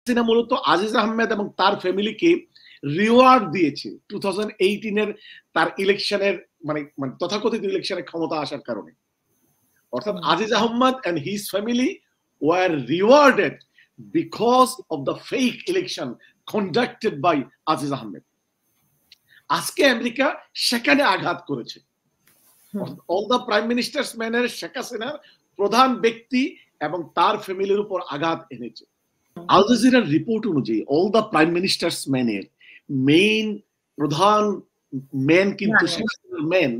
হাসিনা মূলত আজিজ আহমেদ এবং তার ফ্যামিলিকে রিওয়ার্ড দিয়েছে 2018 তার ইলেকশনের মানে তথাকথিত ইলেকশনে ক্ষমতা আসার কারণে। অর্থাৎ Aziz Ahmed and his family were rewarded because of the fake election conducted by Aziz Ahmed. আজকে আমেরিকা সেখানে আঘাত করেছে। অল দ্য প্রাইম মিনিস্টার্স ম্যানের শেখ হাসিনার প্রধান ব্যক্তি এবং তার ফ্যামিলির উপর আঘাত এনেছে। আল জাজিরার রিপোর্ট অনুযায়ী অল দ্য প্রাইম মিনিস্টার্স ম্যানের মেইন প্রধান ম্যান কিন্তু ম্যান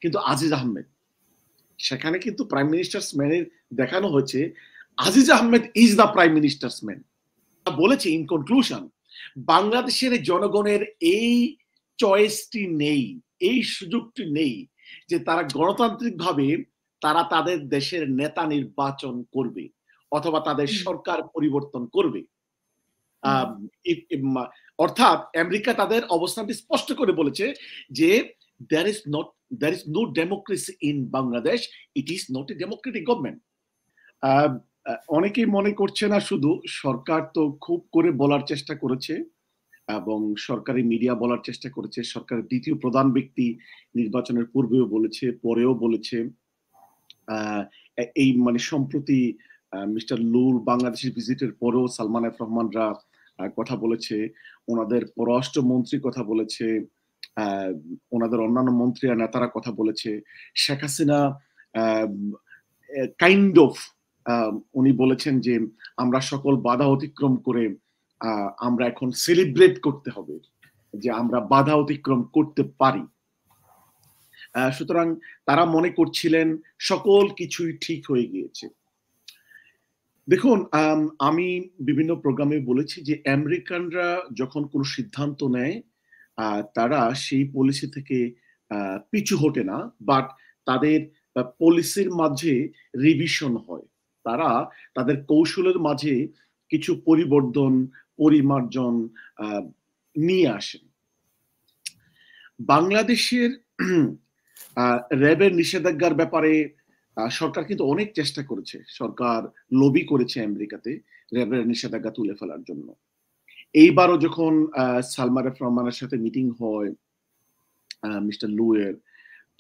কিন্তু আজিজ আহমেদ। সেখানে কিন্তু প্রাইম মিনিস্টার্স ম্যানের দেখানো হয়েছে Aziz Ahmed is the prime minister's man. বলেছে ইন কনক্লুশন, বাংলাদেশের জনগণের এই চয়েসটি নেই, এই সুযোগটি নেই যে তারা গণতান্ত্রিকভাবে তারা তাদের দেশের নেতা নির্বাচন করবে অথবা তাদের সরকার পরিবর্তন করবে। অর্থাৎ আমেরিকা তাদের অবস্থানটি স্পষ্ট করে বলেছে যে there is no democracy in Bangladesh, it is not a democratic government. অনেকেই মনে করছে না, শুধু সরকার তো খুব করে বলার চেষ্টা করেছে এবং সরকারি মিডিয়া বলার চেষ্টা করেছে, সরকারের দ্বিতীয় প্রধান ব্যক্তি নির্বাচনের পূর্বেও বলেছে, পরেও বলেছে। এই মানে সম্প্রতি মিস্টার লুর বাংলাদেশের ভিজিটের পরেও সালমান এফ রহমানরা কথা বলেছে, ওনাদের পররাষ্ট্রমন্ত্রী কথা বলেছে, ওনাদের অন্যান্য মন্ত্রী আর নেতারা কথা বলেছে। শেখ হাসিনা কাইন্ড অফ উনি বলেছেন যে আমরা সকল বাধা অতিক্রম করে আমরা এখন সেলিব্রেট করতে হবে যে আমরা বাধা অতিক্রম করতে পারি। সুতরাং তারা মনে করছিলেন সকল কিছুই ঠিক হয়ে গিয়েছে। দেখুন, আমি বিভিন্ন প্রোগ্রামে বলেছি যে আমেরিকানরা যখন কোনো সিদ্ধান্ত নেয় তারা সেই পলিসি থেকে পিছু হটে না, বাট তাদের পলিসির মাঝে রিভিশন হয়, তারা তাদের কৌশলের মাঝে কিছু পরিবর্তন পরিমার্জন নিয়ে আসেন। বাংলাদেশের র্যাবের নিষেধাজ্ঞার ব্যাপারে সরকার কিন্তু অনেক চেষ্টা করেছে, সরকার লবি করেছে আমেরিকাতে র্যাবের নিষেধাজ্ঞা তুলে ফেলার জন্য। এইবারও যখন সালমান এফ রহমানের সাথে মিটিং হয় মিস্টার লুয়ের,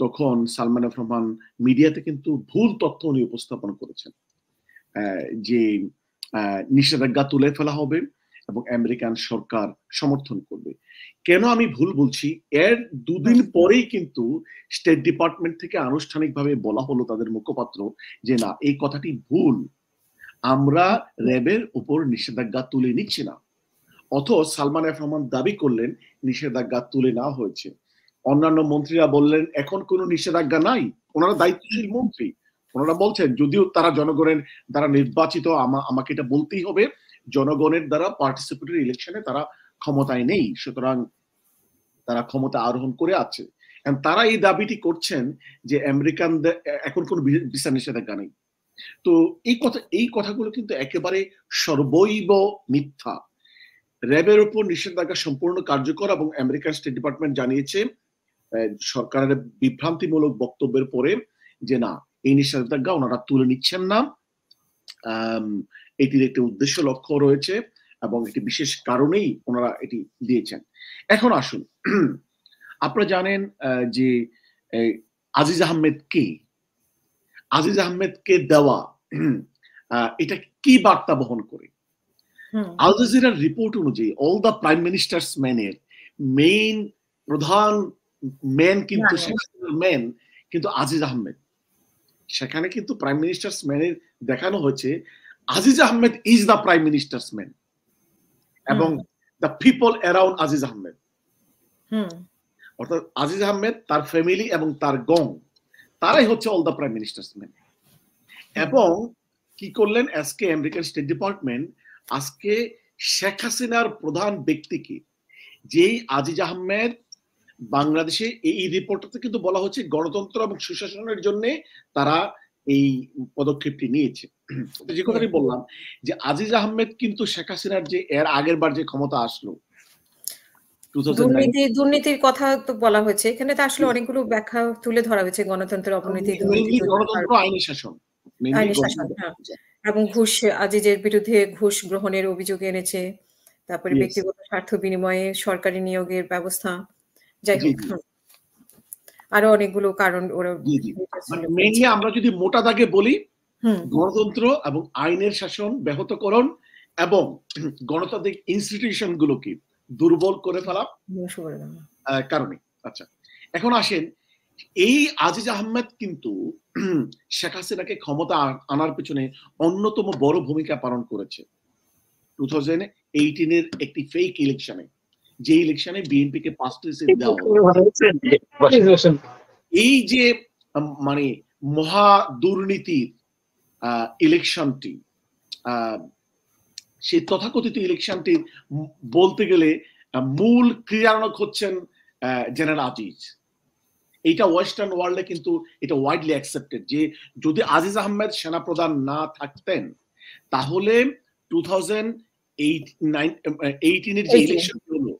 তখন সালমান এফ রহমান মিডিয়াতে কিন্তু ভুল তথ্য উনি উপস্থাপন করেছেন যে নিষেধাজ্ঞা তুলে ফেলা হবে এবং আমেরিকান সরকার সমর্থন করবে। কেন আমি ভুল বলছি, এর দুদিন পরেই কিন্তু স্টেট ডিপার্টমেন্ট থেকে আনুষ্ঠানিকভাবে বলা হলো তাদের মুখপাত্র যে না, এই কথাটি ভুল, আমরা র্যাবের উপর নিষেধাজ্ঞা তুলে নিচ্ছি না। অথচ সালমান এফ রহমান দাবি করলেন নিষেধাজ্ঞা তুলে নেওয়া হয়েছে। অন্যান্য মন্ত্রীরা বললেন এখন কোনো নিষেধাজ্ঞা নাই, ওনারা দায়িত্বশীল মন্ত্রী, ওনারা বলছেন যদিও তারা জনগণের দ্বারা নির্বাচিত, আমাকে এটা বলতেই হবে, জনগণের দ্বারা পার্টিসিপেটরি ইলেকশনে তারা ক্ষমতায় নেই, সুতরাং তারা ক্ষমতা আরোহণ করে আছে। তারা এই দাবিটি করছেন যে আমেরিকানদের এখন কোনো ভিসা নিষেধাজ্ঞা নেই। তো এই কথাগুলো কিন্তু একেবারে সর্বৈব মিথ্যা। র্যাবের উপর নিষেধাজ্ঞা সম্পূর্ণ কার্যকর এবং আমেরিকান স্টেট ডিপার্টমেন্ট জানিয়েছে সরকারের বিভ্রান্তিমূলক বক্তব্যের পরে যে না, এই নিষেধাজ্ঞা ওনারা তুলে নিচ্ছেন না, এটির একটি উদ্দেশ্য লক্ষ্য রয়েছে এবং একটি বিশেষ কারণেই ওনারা এটি দিয়েছেন। এখন আসুন, আপনারা জানেন যে আজিজ আহমেদ কে, আজিজ আহমেদকে দেওয়া এটা কি বার্তা বহন করে। আল জাজিরার রিপোর্ট অনুযায়ী অল দ্য প্রাইম মিনিস্টার্স ম্যানের মেইন প্রধান ম্যান কিন্তু ম্যান কিন্তু আজিজ আহমেদ। সেখানে কিন্তু প্রাইম মিনিস্টার্স ম্যানের দেখানো হয়েছে Aziz Ahmed is the prime minister's man এবং the people around Aziz Ahmed, অর্থাৎ আজিজ আহমেদ, তার ফ্যামিলি এবং তার গং, তারাই হচ্ছে all the prime minister's man. এবং কি করলেন আজকে আমেরিকান স্টেট ডিপার্টমেন্ট, আজকে শেখ হাসিনার প্রধান ব্যক্তিকে, যেই আজিজ আহমেদ বাংলাদেশে, এই রিপোর্টটাতে কিন্তু বলা হচ্ছে গণতন্ত্র এবং সুশাসনের জন্য তারা এই পদক্ষেপটি নিয়েছে। যে কথাটি বললাম যে আজিজ আহমেদ কিন্তু শেখ হাসিনার যে এর আগের বার যে ক্ষমতা আসলো, দুর্নীতির কথা তো বলা হয়েছে এখানে, তো আসলে অনেকগুলো ব্যাখ্যা তুলে ধরা হয়েছে, গণতন্ত্র, অবনতি, গণতন্ত্র, আইনি শাসন, এবং ঘুষ আজিজের বিরুদ্ধে ঘুষ গ্রহণের অভিযোগ এনেছে। তারপরে ইয়েস, ব্যক্তিগত স্বার্থ বিনিময়ে সরকারি নিয়োগের ব্যবস্থা। যাই জি হোক, জি আরো অনেকগুলো কারণ ওরা জি জি মানে উল্লেখ করেছে। মেইনলি আমরা যদি মোটা দাগে বলি, হুম, গণতন্ত্র এবং আইনের শাসন ব্যাহতকরণ এবং গণতান্ত্রিক ইনস্টিটিউশন গুলোকে দুর্বল করে ফেলা ধ্বংস করে দেওয়া। কারণে। আচ্ছা, এখন আসেন, এই আজিজ আহমেদ কিন্তু শেখ হাসিনাকে ক্ষমতা আনার পেছনে অন্যতম বড় ভূমিকা পালন করেছে 2018 এর একটি ফেক ইলেকশনে, যে ইলেকশনে বিএনপি কে 5টি সিট দেওয়া হলো। এই যে মানে মহা দুর্নীতির ইলেকশনটি, সেই তথাকথিত ইলেকশনটি বলতে গেলে মূল ক্রিয়ানক হচ্ছেন জেনারেল আজিজ। এটা ওয়েস্টার্ন ওয়ার্ল্ডে কিন্তু এটা ওয়াইডলি অ্যাকসেপ্টেড যে যদি আজিজ আহমেদ সেনাপ্রধান না থাকতেন তাহলে 2018 এর যে ইলেকশন হলো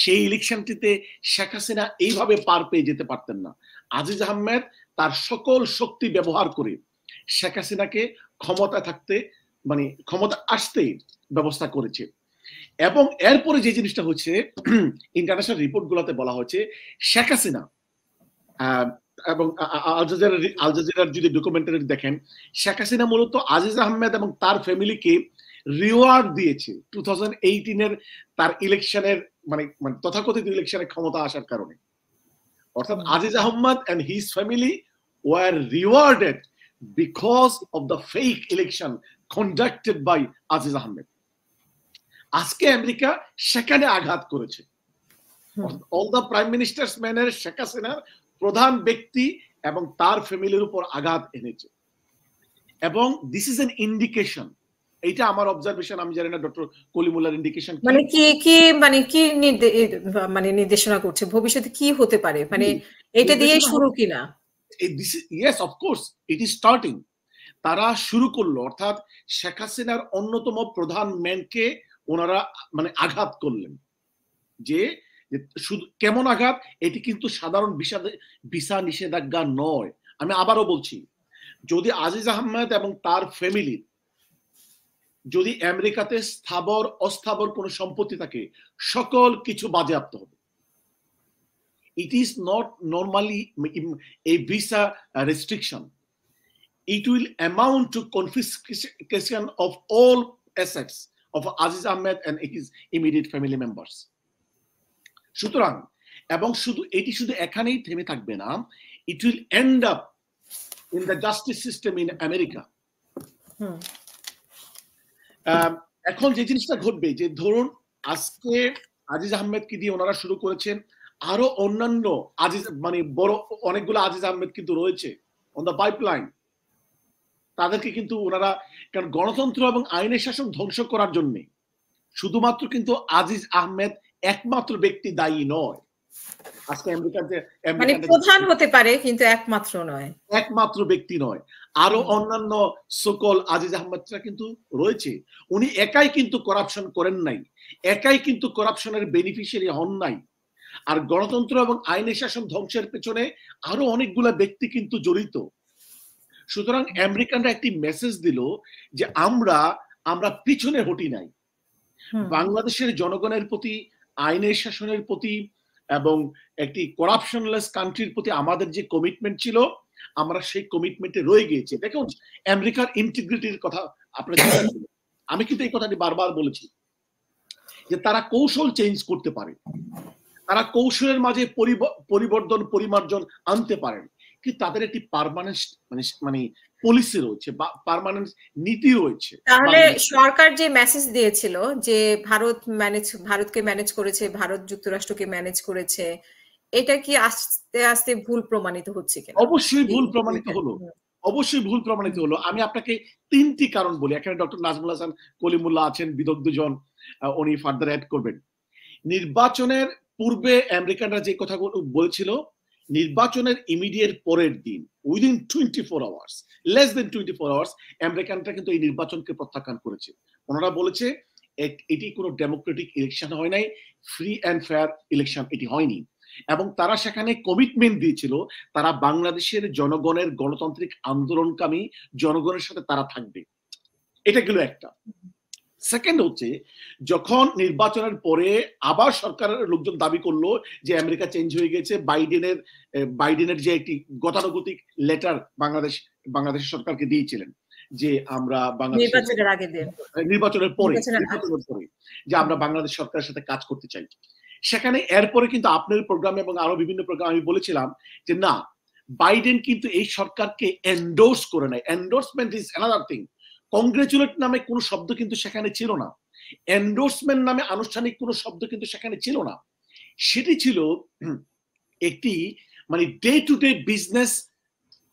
সেই ইলেকশনটিতে শেখ হাসিনা এইভাবে পার পেয়ে যেতে পারতেন না। আজিজ আহমেদ তার সকল শক্তি ব্যবহার করে শেখ হাসিনাকে ক্ষমতা থাকতে মানে ক্ষমতা আসতে ব্যবস্থা করেছে। এবং এরপরে যে জিনিসটা হচ্ছে, ইন্টারন্যাশনাল রিপোর্ট গুলোতে বলা হয়েছে শেখ হাসিনা এবং আল জাজিরার যদি ডকুমেন্টারি দেখেন, শেখ হাসিনা মূলত আজিজ আহমেদ এবং তার ফ্যামিলিকে রিওয়ার্ড দিয়েছে 2018 তার ইলেকশনের মানে তথাকথিত ইলেকশনে ক্ষমতা আসার কারণে। অর্থাৎ Aziz Ahmed and his family were rewarded because of the fake election conducted by Aziz Ahmed. আজকে আমেরিকা সেখানে আঘাত করেছে। অল দ্য প্রাইম মিনিস্টার্স ম্যানের শেখ হাসিনার প্রধান ব্যক্তি এবং তার ফ্যামিলির উপর আঘাত এনেছে। এবং দিস ইজ এন ইন্ডিকেশন, এইটা আমার অবজারভেশন, আমি জানি না ডক্টর কলিমুল্লাহর ইন্ডিকেশন মানে কি মানে নির্দেশনা করছে ভবিষ্যতে কি হতে পারে, মানে এটা দিয়ে শুরু কিনা? Yes, of course it is starting. তারা শুরু করলো, অর্থাৎ শেখ হাসিনার অন্যতম প্রধান ম্যানকে ওনারা মানে আঘাত করলেন। যে শুধু কেমন আঘাত, এটি কিন্তু সাধারণ ভিসা নিষেধাজ্ঞা নয়। আমি আবারও বলছি, যদি আজিজ আহমেদ এবং তার ফ্যামিলির যদি আমেরিকাতে স্থাবর অস্থাবর কোনো সম্পত্তি থাকে, সকল কিছু বাজেয়াপ্ত হবে। It is not normally a visa restriction. It will amount to confiscation of all assets of Aziz Ahmed and his immediate family members. সুতরাং এবং এটি শুধু এখানেই থেমে থাকবে না, it will end up in the justice system in America. এখন যে জিনিসটা ঘটবে, যে ধরুন আজকে আজিজ আহমেদকে দিয়ে ওনারা শুরু করেছেন, আরো অন্যান্য আজিজ মানে বড় অনেকগুলো আজিজ আহমেদ কিন্তু রয়েছে অন দ্য পাইপলাইন। তাদেরকে কিন্তু ওনারা, কারণ গণতন্ত্র এবং আইনের শাসন ধ্বংস করার জন্য শুধুমাত্র কিন্তু আজিজ আহমেদ একমাত্র ব্যক্তি দায়ী নয়। আজকে মানে প্রধান হতে পারে কিন্তু একমাত্র নয়, একমাত্র ব্যক্তি নয়। আরো অন্যান্য সকল আজিজ আহমেদরা কিন্তু রয়েছে। উনি একাই কিন্তু করাপশন করেন নাই, একাই কিন্তু করাপশনের বেনিফিশিয়ারি হন নাই। আর গণতন্ত্র এবং আইনের শাসন ধ্বংসের পেছনে আরো অনেকগুলা ব্যক্তি কিন্তু জড়িত। সুতরাং আমেরিকানরা একটি মেসেজ দিল যে আমরা পিছনে হটি নাই। বাংলাদেশের জনগণের প্রতি, আইনের শাসনের প্রতি এবং একটি করাপশনলেস কান্ট্রির প্রতি আমাদের যে কমিটমেন্ট ছিল, আমরা সেই কমিটমেন্টে রয়ে গিয়েছি। দেখুন আমেরিকার ইন্টিগ্রিটির কথা আপনারা, আমি কিন্তু এই কথাটি বারবার বলেছি যে তারা কৌশল চেঞ্জ করতে পারে, তারা কৌশলের মাঝে পরিবর্তন পরিমার্জন আনতে পারেন, কিন্তু তাদের একটি পার্মানেন্ট মানে পলিসি রয়েছে বা পার্মানেন্ট নীতি রয়েছে। তাহলে সরকার যে মেসেজ দিয়েছিল যে ভারতকে ম্যানেজ করেছে, ভারত যুক্তরাষ্ট্রকে ম্যানেজ করেছে, এটা কি আস্তে আস্তে ভুল প্রমাণিত হচ্ছে কিনা? অবশ্যই ভুল প্রমাণিত হলো, অবশ্যই ভুল প্রমাণিত হলো। আমি আপনাকে 3টি কারণ বলি। এখানে ডক্টর নাজমুল হাসান কলিমুল্লাহ আছেন, বিদগ্ধজন, উনি ফার্দার অ্যাড করবেন। নির্বাচনের পূর্বে আমেরিকানরা যে কথা বলেছিল, নির্বাচনের ইমিডিয়েট পরের দিন, within 24 hours, less than 24 hours, আমেরিকানরা কিন্তু এই নির্বাচনকে প্রত্যাখ্যান করেছে। ওনারা বলেছে এটি কোনো ডেমোক্রেটিক ইলেকশন হয় নাই, ফ্রি অ্যান্ড ফেয়ার ইলেকশন এটি হয়নি। এবং তারা সেখানে কমিটমেন্ট দিয়েছিল তারা বাংলাদেশের জনগণের গণতান্ত্রিক আন্দোলনকামী জনগণের সাথে তারা থাকবে। এটা গেল একটা। সেকেন্ড হচ্ছে, যখন নির্বাচনের পরে আবার সরকারের লোকজন দাবি করলো যে আমেরিকা চেঞ্জ হয়ে গেছে, বাইডেনের যে একটি গতানুগতিক লেটার বাংলাদেশের সরকারকে দিয়েছিলেন যে আমরা নির্বাচনের পরে যে আমরা বাংলাদেশ সরকারের সাথে কাজ করতে চাই, সেখানে এরপরে কিন্তু আপনার প্রোগ্রামে এবং আরো বিভিন্ন প্রোগ্রাম আমি বলেছিলাম যে না, বাইডেন কিন্তু এই সরকারকে এন্ডোর্স করে নাই। Endorsement is another thing. Congratulate নামে কোনো শব্দ কিন্তু সেখানে ছিল না, এন্ডোর্সমেন্ট নামে আনুষ্ঠানিক কোনো শব্দ কিন্তু সেখানে ছিল না। সেটি ছিল একটি মানে ডে টু ডে বিজনেস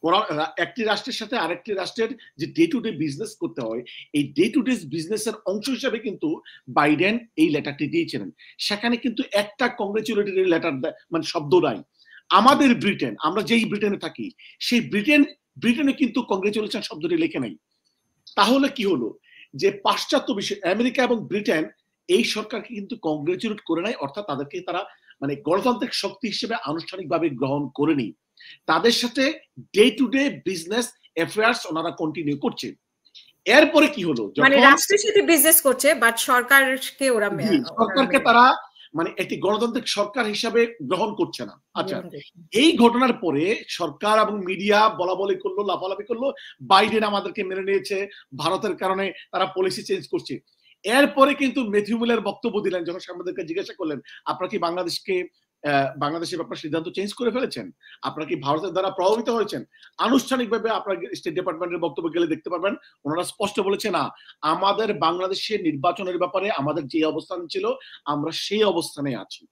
করা, একটি রাষ্ট্রের সাথে আরেকটি রাষ্ট্রের যে ডে টু ডে বিজনেস করতে হয়, এই ডে টু ডে বিজনেসের অংশ হিসাবে কিন্তু বাইডেন এই লেটারটি দিয়েছিলেন। সেখানে কিন্তু একটা কংগ্রেচুলেটরি লেটার মানে শব্দ নাই। আমাদের ব্রিটেন, আমরা যেই ব্রিটেনে থাকি, সেই ব্রিটেনে কিন্তু কংগ্রেচুলেশন শব্দটি লেখে নাই। তাহলে কি হলো যে পাশ্চাত্য বিশ্বে আমেরিকা এবং ব্রিটেন এই সরকারকে কিন্তু কংগ্রেচুলেট করে নাই, অর্থাৎ তাদেরকে তারা মানে গণতান্ত্রিক শক্তি হিসেবে আনুষ্ঠানিকভাবে গ্রহণ করেনি। তাদের সাথে day to day business affairs ওনারা কন্টিনিউ করছে। এরপরে কি হলো, মানে রাষ্ট্রের সাথে বিজনেস করছে, বাট সরকারকে তারা মানে একটি গণতান্ত্রিক সরকার হিসাবে গ্রহণ করছে না। আচ্ছা, এই ঘটনার পরে সরকার এবং মিডিয়া বলা বলি করলো, লাফালাফি করলো, বাইডেন আমাদেরকে মেনে নিয়েছে, ভারতের কারণে তারা পলিসি চেঞ্জ করছে। এরপরে কিন্তু ম্যাথিউ মিলার বক্তব্য দিলেন, যখন সাংবাদিকরা জিজ্ঞাসা করলেন আপনারা কি বাংলাদেশের ব্যাপারে সিদ্ধান্ত চেঞ্জ করে ফেলেছেন, আপনারা কি ভারতের দ্বারা প্রভাবিত হয়েছেন? আনুষ্ঠানিকভাবে আপনারা স্টেট ডিপার্টমেন্টের বক্তব্য গেলে দেখতে পারবেন, ওনারা স্পষ্ট বলেছে না, আমাদের বাংলাদেশের নির্বাচনের ব্যাপারে আমাদের যে অবস্থান ছিল আমরা সেই অবস্থানে আছি।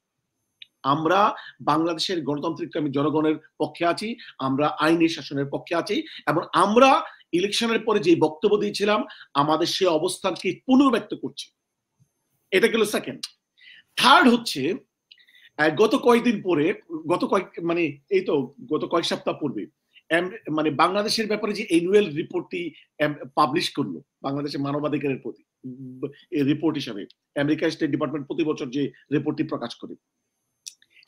আমরা বাংলাদেশের গণতান্ত্রিক জনগণের পক্ষে আছি, আমরা আইনি শাসনের পক্ষে আছি, এবং আমরা ইলেকশনের পরে যে বক্তব্য দিয়েছিলাম আমাদের সেই অবস্থানকে পুনর্ব্যক্ত করছি। এটা গেল সেকেন্ড। থার্ড হচ্ছে, গত কয়েকদিন পরে, গত কয়েক সপ্তাহ পূর্বে মানে বাংলাদেশের ব্যাপারে যে অ্যানুয়াল রিপোর্টটি পাবলিশ করলো, বাংলাদেশের মানবাধিকারের প্রতি রিপোর্ট হিসাবে আমেরিকা স্টেট ডিপার্টমেন্ট প্রতি বছর যে রিপোর্টটি প্রকাশ করে,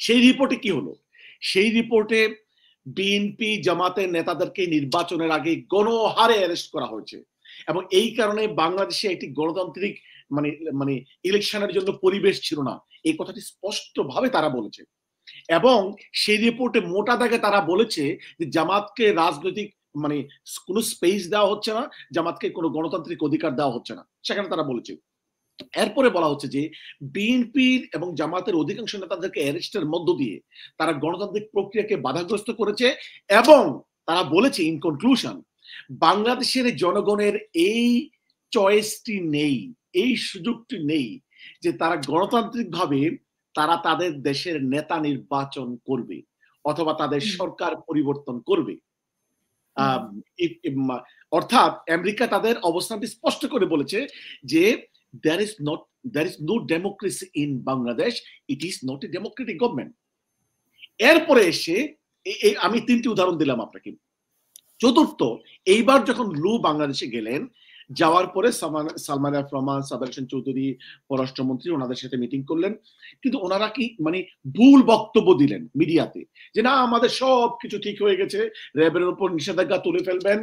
সেই রিপোর্টে কি হলো, সেই রিপোর্টে বিএনপি জামাতের নেতাদেরকে নির্বাচনের আগে গণহারে অ্যারেস্ট করা হয়েছে, এবং এই কারণে বাংলাদেশে একটি গণতান্ত্রিক মানে ইলেকশনের জন্য পরিবেশ ছিল না, এই কথাটি স্পষ্টভাবে তারা বলেছে। এবং সেই রিপোর্টে মোটা দাগে তারা বলেছে যে জামাতকে রাজনৈতিক মানে কোনো স্পেস দেওয়া হচ্ছে না, জামাতকে কোনো গণতান্ত্রিক অধিকার দেওয়া হচ্ছে না, সেখানে তারা বলেছে। এরপরে বলা হচ্ছে যে বিএনপির এবং জামাতের অধিকাংশ নেতাদেরকে অ্যারেস্টের মধ্য দিয়ে তারা গণতান্ত্রিক প্রক্রিয়াকে বাধাগ্রস্ত করেছে, এবং তারা বলেছে ইন কনক্লুশন, বাংলাদেশের জনগণের এই চয়েসটি নেই, এই সুযোগটি নেই যে তারা গণতান্ত্রিকভাবে তারা তাদের দেশের নেতা নির্বাচন করবে অথবা তাদের সরকার পরিবর্তন করবে। অর্থাৎ আমেরিকা তাদের অবস্থানটি স্পষ্ট করে বলেছে যে there is no democracy in Bangladesh, it is not a democratic government. এরপরে এসে আমি তিনটি উদাহরণ দিলাম আপনাকে। চতুর্থ, এইবার যখন লু বাংলাদেশে গেলেন, যাওয়ার পরে সালমান এফ রহমান, সাবের হোসেন চৌধুরী পররাষ্ট্রমন্ত্রী ওনাদের সাথে মিটিং করলেন, কিন্তু ওনারা কি মানে ভুল বক্তব্য দিলেন মিডিয়াতে যে না আমাদের সব কিছু ঠিক হয়ে গেছে, র্যাবের উপর নিষেধাজ্ঞা তুলে ফেলবেন।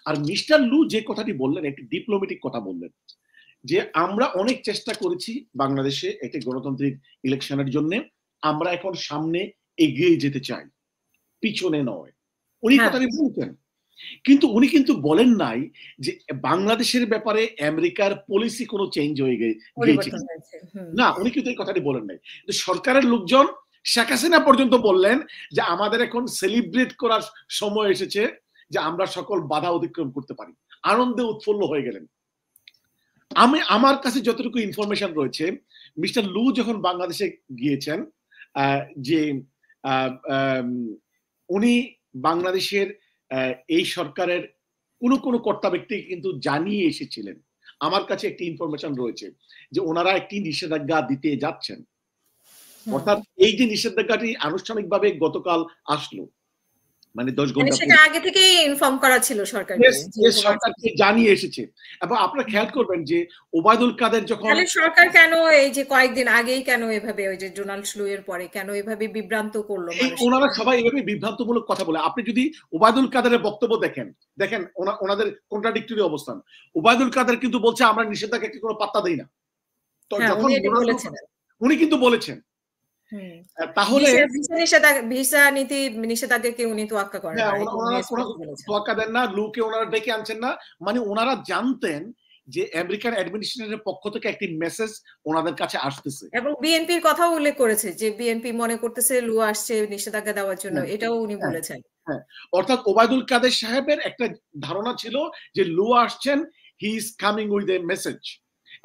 আর মিস্টার লু যে কথাটি বললেন একটি ডিপ্লোম্যাটিক কথা বললেন যে আমরা অনেক চেষ্টা করেছি বাংলাদেশে একটি গণতান্ত্রিক ইলেকশনের জন্য, আমরা এখন সামনে এগিয়ে যেতে চাই, পিছনে নয়। উনি কথাটি বলছেন, কিন্তু উনি কিন্তু বলেন নাই যে বাংলাদেশের ব্যাপারে আমেরিকার পলিসি কোনো চেঞ্জ হয়ে গিয়েছে না, উনি কিন্তু এই কথাটি বলেন নাই। সরকারের লোকজন শেখ হাসিনা পর্যন্ত বললেন যে আমাদের এখন সেলিব্রেট করার সময় এসেছে, যে আমরা সকল বাধা অতিক্রম করতে পারি, আনন্দে উৎফুল্ল হয়ে গেলেন। আমার কাছে যতটুকু ইনফরমেশন রয়েছে, মিস্টার লু যখন বাংলাদেশে গিয়েছেন, যে উনি বাংলাদেশের এই সরকারের কোন কর্তা ব্যক্তিকে কিন্তু জানিয়ে এসেছিলেন। আমার কাছে একটি ইনফরমেশন রয়েছে যে ওনারা একটি নিষেধাজ্ঞা দিতে যাচ্ছেন, অর্থাৎ এই যে নিষেধাজ্ঞাটি আনুষ্ঠানিকভাবে গতকাল আসলো, মানে 10 ঘন্টা সেটা আগে থেকেই ইনফর্ম করা ছিল সরকারকে, সরকারকে জানিয়ে এসেছে। এবং আপনারা খেয়াল করবেন যে ওবায়দুল কাদের যখন সরকার কেন এই যে কয়েকদিন আগেই কেন এভাবে ওই যে ডোনাল্ড স্লু এর পরে কেন এভাবে বিভ্রান্ত করলো মানুষ? ওনারা সবাই এভাবে বিভ্রান্তমূলক কথা বলে। আপনি যদি ওবায়দুল কাদেরের বক্তব্য দেখেন ওনাদের কন্ট্রাডিক্টরি অবস্থান। ওবায়দুল কাদের কিন্তু বলছে আমরা নিষেধাজ্ঞাকে কোনো পাত্তা দেই না। তো যখন উনি কিন্তু বলেছেন, তাহলে ভিসা নীতি নিষেধাজ্ঞাকে উনি তোয়াক্কা করেন না, তোয়াক্কা দেন না, লুকে ওনারা ডেকে আনছেন না। মানে ওনারা জানতেন যে আমেরিকান অ্যাডমিনিস্ট্রেশনের পক্ষ থেকে একটি মেসেজ ওনাদের কাছে আসতেছে, এবং বিএনপির কথাও উল্লেখ করেছে যে বিএনপি মনে করতেছে লু আসছে নিষেধাজ্ঞা দেওয়ার জন্য, এটাও উনি বলেছেন। হ্যাঁ, অর্থাৎ ওবায়দুল কাদের সাহেবের একটা ধারণা ছিল যে লু আসছেন, he is coming with a message,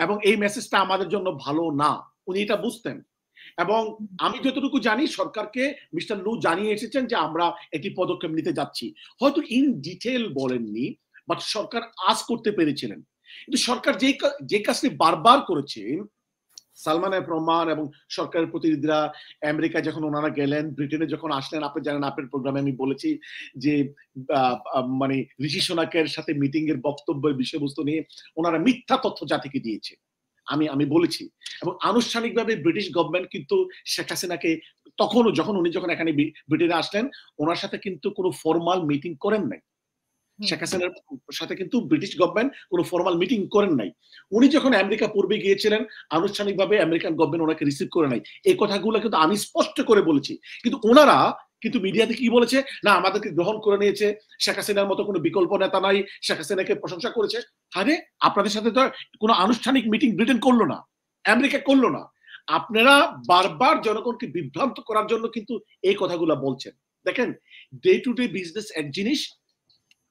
এবং এই মেসেজটা আমাদের জন্য ভালো না, উনি এটা বুঝতেন। এবং আমি যতটুকু জানি সরকারকে মিস্টার লু জানিয়ে এসেছেন যে আমরা একটি পদক্ষেপ নিতে যাচ্ছি। হয়তো ইন ডিটেল বলেননি, বাট সরকার আজ করতে পেরেছিলেন। কিন্তু সরকার যে কাজটি বারবার করেছে, সালমান এফ রহমান এবং সরকারের প্রতিনিধিরা আমেরিকা যখন ওনারা গেলেন, ব্রিটেনে যখন আসলেন, আপনি জানেন আপনার প্রোগ্রামে আমি বলেছি যে মানে ঋষি সোনাকের সাথে মিটিং এর বক্তব্যের বিষয়বস্তু নিয়ে ওনারা মিথ্যা তথ্য জাতিকে দিয়েছে, আমি বলেছি। এবং আনুষ্ঠানিকভাবে ব্রিটিশ গভর্নমেন্ট কিন্তু শেখ হাসিনাকে তখনও যখন এখানে ব্রিটেনে আসলেন, ওনার সাথে কিন্তু কোনো ফর্মাল মিটিং করেন নাই। শেখ হাসিনার সাথে কিন্তু ব্রিটিশ গভর্নমেন্ট কোনো ফর্মাল মিটিং করেন নাই। উনি যখন আমেরিকা পূর্বে গিয়েছিলেন, আনুষ্ঠানিকভাবে আমেরিকান গভর্নমেন্ট ওনাকে রিসিভ করে নাই। এই কথাগুলো কিন্তু আমি স্পষ্ট করে বলেছি। কিন্তু ওনারা কিন্তু মিডিয়াতে কি বলেছে, না আমাদেরকে গ্রহণ করে নিয়েছে, শেখ হাসিনার মতো কোনো বিকল্প নেতা নাই, শেখ হাসিনাকে প্রশংসা করেছে। আরে আপনাদের সাথে তো কোনো আনুষ্ঠানিক মিটিং ব্রিটেন করলো না, আমেরিকা করলো না। আপনারা বারবার জনগণকে বিভ্রান্ত করার জন্য কিন্তু এই কথাগুলো বলছেন। দেখেন, ডে টু ডে বিজনেস এক জিনিস,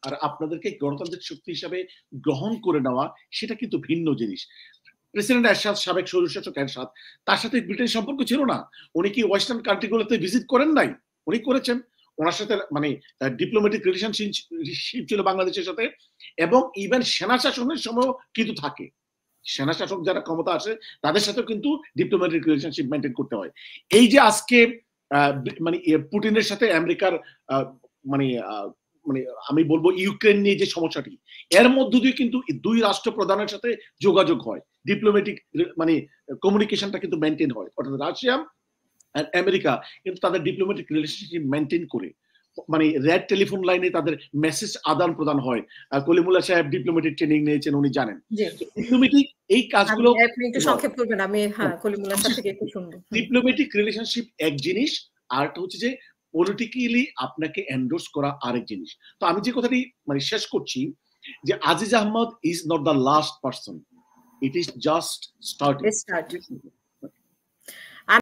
আর আপনাদেরকে গণতান্ত্রিক শক্তি হিসাবে গ্রহণ করে নেওয়া সেটা কিন্তু ভিন্ন জিনিস। প্রেসিডেন্ট এরশাদ, সাবেক স্বৈরশাসক এরশাদ, তার সাথে ব্রিটেন সম্পর্ক ছিল না। উনি কি ওয়েস্টার্ন কান্ট্রিগুলোতে ভিজিট করেন নাই? উনি করেছেন। ওনার সাথে মানে ডিপ্লোম্যাটিক রিলেশনশিপ ছিল বাংলাদেশের সাথে, এবং ইভেন সেনা শাসনের সময় কিন্তু থাকে। সেনা শাসক যারা ক্ষমতা আসে তাদের সাথেও কিন্তু ডিপ্লোম্যাটিক রিলেশনশিপ মেনটেন করতে হয়। এই যে আজকে মানে পুতিনের সাথে আমেরিকার মানে মানে আমি বলবো ইউক্রেন নিয়ে যে সমস্যাটি, এর মধ্য দিয়ে কিন্তু দুই রাষ্ট্রপ্রধানের সাথে যোগাযোগ হয়, ডিপ্লোম্যাটিক মানে কমিউনিকেশনটা কিন্তু মেনটেন হয়। অর্থাৎ রাশিয়া আর আমেরিকা কিন্তু তাদের ডিপ্লোম্যাটিক রিলেশনশিপ মেনটেন করে, মানে রেড টেলিফোন লাইনে তাদের মেসেজ আদান প্রদান হয়। কলিমুল্লাহ সাহেব ডিপ্লোম্যাটিক ট্রেনিং নিয়েছেন, উনি জানেন। ডিপ্লোম্যাটিক এই কাজগুলো একটু সংক্ষেপ করবেন, আমি কলিমুল্লাহ সাহেব থেকে একটু শুনবো। ডিপ্লোম্যাটিক রিলেশনশিপ এক জিনিস, আরটা হচ্ছে যে পলিটিক্যালি আপনাকে এন্ডোর্স করা আরেক জিনিস। তো আমি যে কথাটি মানে শেষ করছি যে Aziz Ahmed is not the last person, it is just starting.